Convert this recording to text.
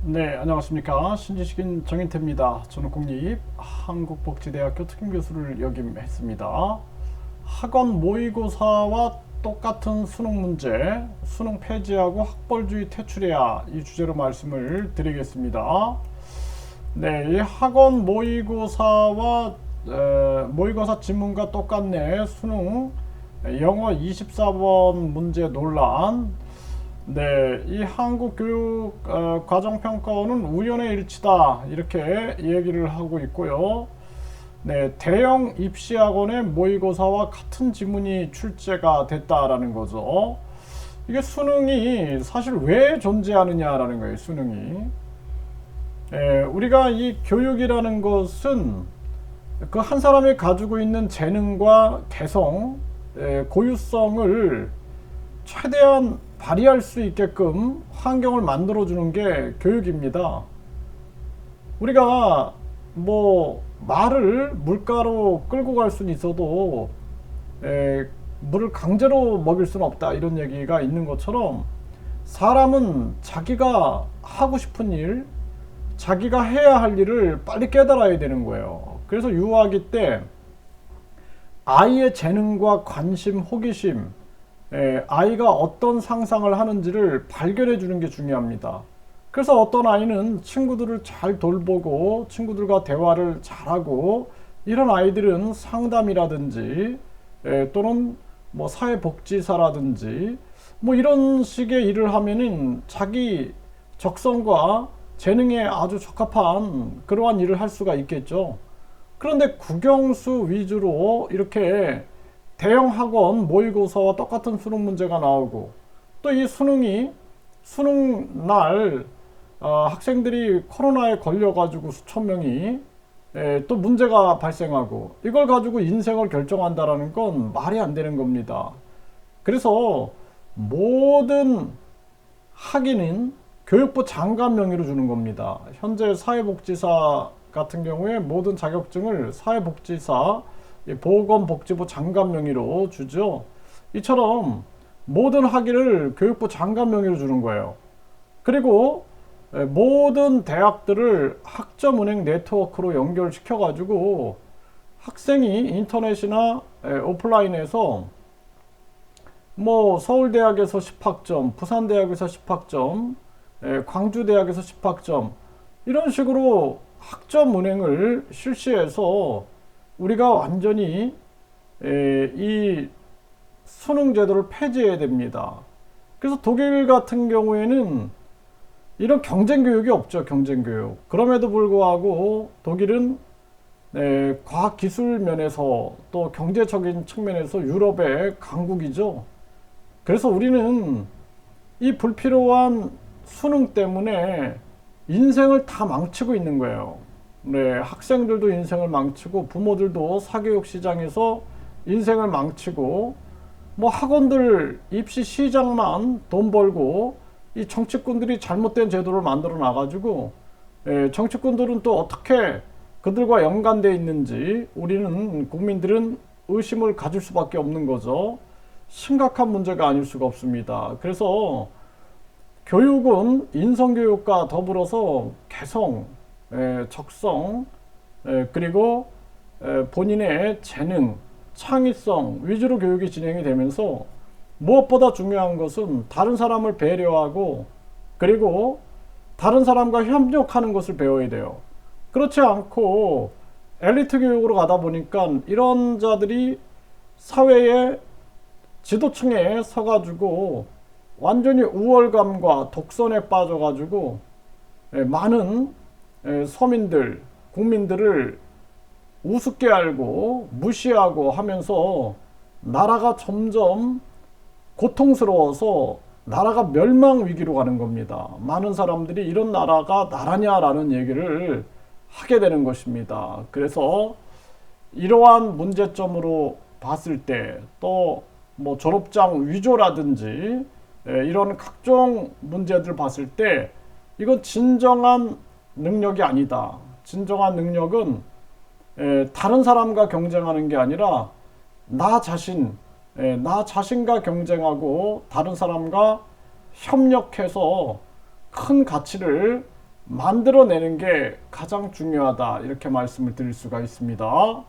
네, 안녕하십니까. 신지식인 정인태입니다. 저는 국립 한국복지대학교 특임교수를 역임했습니다. 학원 모의고사와 똑같은 수능 문제, 수능 폐지하고 학벌주의 퇴출해야 이 주제로 말씀을 드리겠습니다. 네, 이 학원 모의고사와 모의고사 지문과 똑같네. 수능 영어 24번 문제 논란. 네, 이 한국교육 과정평가원은 우연의 일치다 이렇게 얘기를 하고 있고요. 네, 대형 입시학원의 모의고사와 같은 지문이 출제가 됐다라는 거죠. 이게 수능이 사실 왜 존재하느냐라는 거예요. 수능이. 우리가 이 교육이라는 것은 그 한 사람이 가지고 있는 재능과 개성, 고유성을 최대한 발휘할 수 있게끔 환경을 만들어주는 게 교육입니다. 우리가 뭐 말을 물가로 끌고 갈 수는 있어도 물을 강제로 먹일 수는 없다 이런 얘기가 있는 것처럼 사람은 자기가 하고 싶은 일, 자기가 해야 할 일을 빨리 깨달아야 되는 거예요. 그래서 유아기 때 아이의 재능과 관심, 호기심, 아이가 어떤 상상을 하는지를 발견해 주는 게 중요합니다. 그래서 어떤 아이는 친구들을 잘 돌보고 친구들과 대화를 잘하고 이런 아이들은 상담이라든지 또는 뭐 사회복지사라든지 뭐 이런 식의 일을 하면은 자기 적성과 재능에 아주 적합한 그러한 일을 할 수가 있겠죠. 그런데 국영수 위주로 이렇게 대형 학원 모의고사와 똑같은 수능 문제가 나오고 또 이 수능이 수능 날 학생들이 코로나에 걸려가지고 수천 명이 또 문제가 발생하고 이걸 가지고 인생을 결정한다라는 건 말이 안 되는 겁니다. 그래서 모든 학위는 교육부 장관 명의로 주는 겁니다. 현재 사회복지사 같은 경우에 모든 자격증을 사회복지사, 보건복지부 장관 명의로 주죠. 이처럼 모든 학위를 교육부 장관 명의로 주는 거예요. 그리고 모든 대학들을 학점은행 네트워크로 연결시켜 가지고 학생이 인터넷이나 오프라인에서 뭐 서울대학에서 10학점, 부산대학에서 10학점, 광주대학에서 10학점 이런 식으로 학점은행을 실시해서 우리가 완전히 이 수능 제도를 폐지해야 됩니다. 그래서 독일 같은 경우에는 이런 경쟁 교육이 없죠. 경쟁 교육. 그럼에도 불구하고 독일은 과학 기술 면에서 또 경제적인 측면에서 유럽의 강국이죠. 그래서 우리는 이 불필요한 수능 때문에 인생을 다 망치고 있는 거예요. 네, 학생들도 인생을 망치고 부모들도 사교육 시장에서 인생을 망치고 뭐 학원들 입시 시장만 돈 벌고 이 정치꾼들이 잘못된 제도를 만들어 놔가지고 정치꾼들은 또 어떻게 그들과 연관되어 있는지 우리는 국민들은 의심을 가질 수밖에 없는 거죠. 심각한 문제가 아닐 수가 없습니다. 그래서 교육은 인성교육과 더불어서 개성, 적성, 그리고 본인의 재능, 창의성 위주로 교육이 진행이 되면서 무엇보다 중요한 것은 다른 사람을 배려하고 그리고 다른 사람과 협력하는 것을 배워야 돼요. 그렇지 않고 엘리트 교육으로 가다 보니까 이런 자들이 사회의 지도층에 서가지고 완전히 우월감과 독선에 빠져가지고 많은 서민들, 국민들을 우습게 알고 무시하고 하면서 나라가 점점 고통스러워서 나라가 멸망 위기로 가는 겁니다. 많은 사람들이 이런 나라가 나라냐라는 얘기를 하게 되는 것입니다. 그래서 이러한 문제점으로 봤을 때 또 뭐 졸업장 위조라든지 이런 각종 문제들 봤을 때 이건 진정한 능력이 아니다. 진정한 능력은 다른 사람과 경쟁하는 게 아니라 나 자신과 경쟁하고 다른 사람과 협력해서 큰 가치를 만들어내는 게 가장 중요하다 이렇게 말씀을 드릴 수가 있습니다.